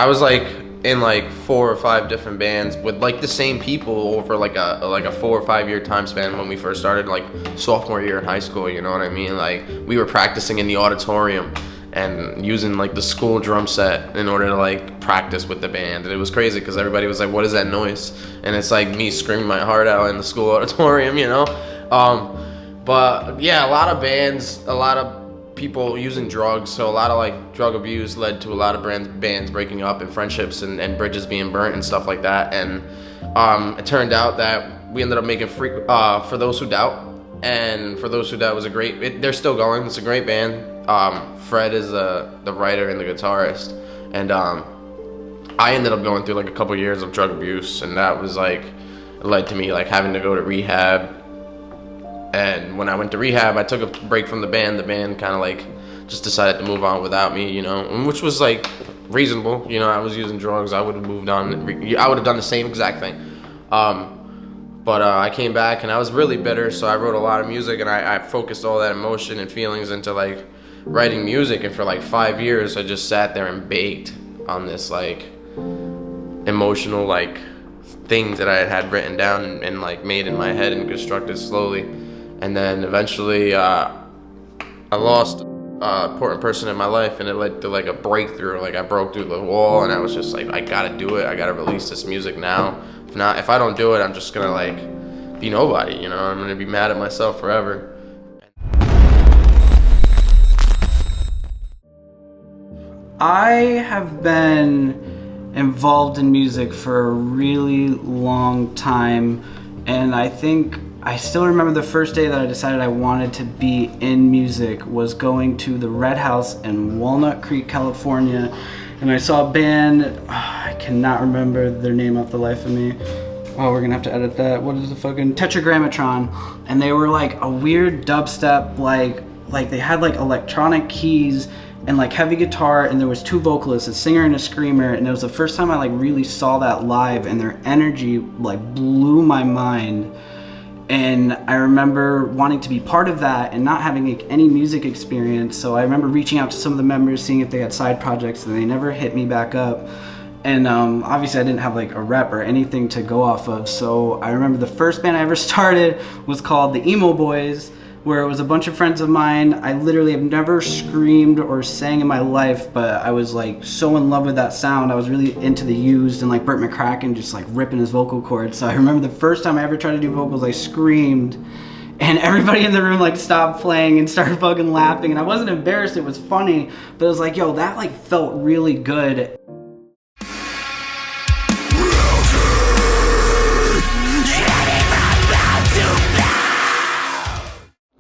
I was like in like 4 or 5 different bands with like the same people over like a 4 or 5 year time span when we first started, like sophomore year in high school. You know what I mean? Like we were practicing in the auditorium and using like the school drum set in order to like practice with the band. And it was crazy because everybody was like, "What is that noise?" And it's like me screaming my heart out in the school auditorium, you know. But yeah, a lot of bands, a lot of people using drugs, so a lot of like drug abuse led to a lot of bands breaking up and friendships and bridges being burnt and stuff like that. And it turned out that we ended up making For Those Who Doubt, and For Those Who Doubt was they're still going. It's a great band. Fred is the writer and the guitarist, and I ended up going through like a couple years of drug abuse, and that was like led to me like having to go to rehab. And when I went to rehab, I took a break from the band. The band kind of like just decided to move on without me, you know, which was like reasonable. You know, I was using drugs. I would have moved on. I would have done the same exact thing. But I came back and I was really bitter. So I wrote a lot of music, and I focused all that emotion and feelings into like writing music. And for like 5 years, I just sat there and baked on this like emotional like things that I had written down and like made in my head and constructed slowly. And then eventually I lost an important person in my life, and it led to like a breakthrough. Like I broke through the wall, and I was just like, I gotta do it. I gotta release this music now. If I don't do it, I'm just gonna like be nobody, you know. I'm gonna be mad at myself forever. I have been involved in music for a really long time, and I think I still remember the first day that I decided I wanted to be in music was going to the Red House in Walnut Creek, California, and I saw a band. I cannot remember their name off the life of me. Oh, we're gonna have to edit that. What is the fucking Tetragrammatron? And they were like a weird dubstep, like they had like electronic keys and like heavy guitar, and there was 2 vocalists, a singer and a screamer, and it was the first time I like really saw that live, and their energy like blew my mind. And I remember wanting to be part of that and not having like any music experience. So I remember reaching out to some of the members, seeing if they had side projects, and they never hit me back up. And obviously I didn't have like a rep or anything to go off of. So I remember the first band I ever started was called the Emo Boys, where it was a bunch of friends of mine. I literally have never screamed or sang in my life, but I was like so in love with that sound. I was really into the Used and like Burt McCracken just like ripping his vocal cords. So I remember the first time I ever tried to do vocals, I screamed, and everybody in the room like stopped playing and started fucking laughing. And I wasn't embarrassed, it was funny, but it was like, yo, that like felt really good.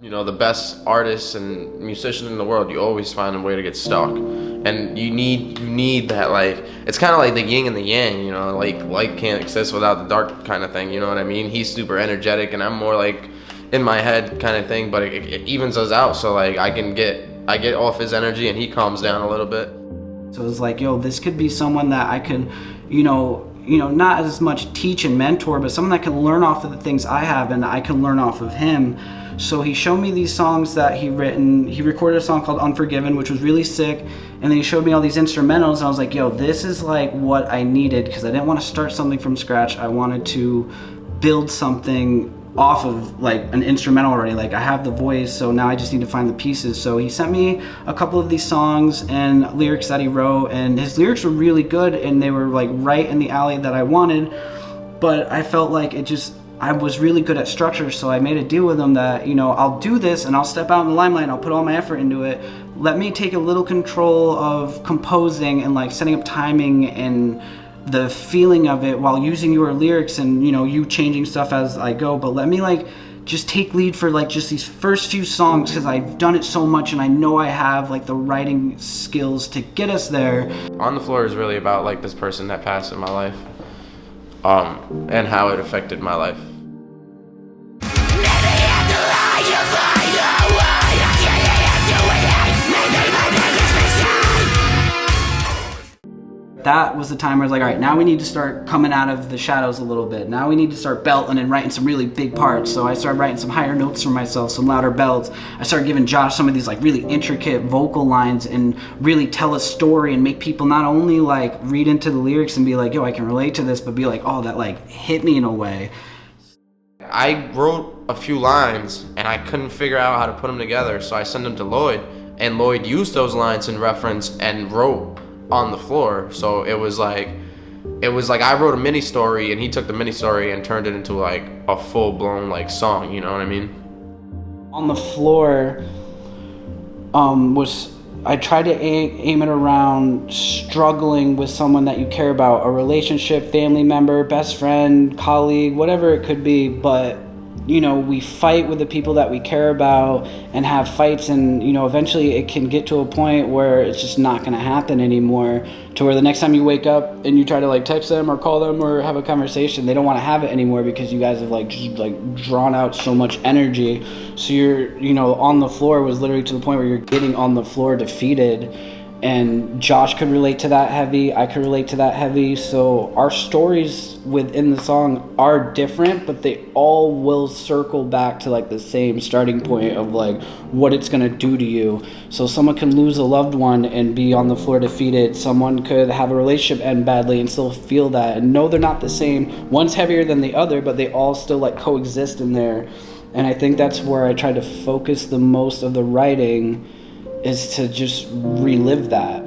You know, the best artists and musicians in the world, you always find a way to get stuck. And you need that, like, it's kind of like the yin and the yang, you know, like light can't exist without the dark kind of thing, you know what I mean? He's super energetic and I'm more like in my head kind of thing, but it evens us out. So like I get off his energy and he calms down a little bit. So it's like, yo, this could be someone that I can, you know, not as much teach and mentor, but someone that can learn off of the things I have and I can learn off of him. So he showed me these songs that he written. He recorded a song called Unforgiven, which was really sick. And then he showed me all these instrumentals, and I was like, yo, this is like what I needed, because I didn't want to start something from scratch. I wanted to build something off of like an instrumental already. Like I have the voice, so now I just need to find the pieces. So he sent me a couple of these songs and lyrics that he wrote, and his lyrics were really good, and they were like right in the alley that I wanted. But I felt like I was really good at structure, so I made a deal with him that, you know, I'll do this and I'll step out in the limelight and I'll put all my effort into it. Let me take a little control of composing and like setting up timing and the feeling of it while using your lyrics and, you know, you changing stuff as I go. But let me like just take lead for like just these first few songs, because I've done it so much and I know I have like the writing skills to get us there. On the Floor is really about like this person that passed in my life, and how it affected my life. That was the time where I was like, all right, now we need to start coming out of the shadows a little bit. Now we need to start belting and writing some really big parts. So I started writing some higher notes for myself, some louder belts. I started giving Josh some of these like really intricate vocal lines and really tell a story and make people not only like read into the lyrics and be like, yo, I can relate to this, but be like, oh, that like hit me in a way. I wrote a few lines and I couldn't figure out how to put them together, so I sent them to Lloyd, and Lloyd used those lines in reference and wrote on the floor. So it was like I wrote a mini story and he took the mini story and turned it into like a full-blown like song, you know what I mean? On the floor was, I tried to aim it around struggling with someone that you care about, a relationship, family member, best friend, colleague, whatever it could be. But you know, we fight with the people that we care about and have fights, and you know, eventually it can get to a point where it's just not going to happen anymore, to where the next time you wake up and you try to like text them or call them or have a conversation, they don't want to have it anymore because you guys have like just like drawn out so much energy. So you're, you know, on the floor was literally to the point where you're getting on the floor defeated. And Josh could relate to that heavy, I could relate to that heavy. So our stories within the song are different, but they all will circle back to like the same starting point of like what it's gonna do to you. So someone can lose a loved one and be on the floor defeated. Someone could have a relationship end badly and still feel that. And no, they're not the same. One's heavier than the other, but they all still like coexist in there. And I think that's where I try to focus the most of the writing, is to just relive that.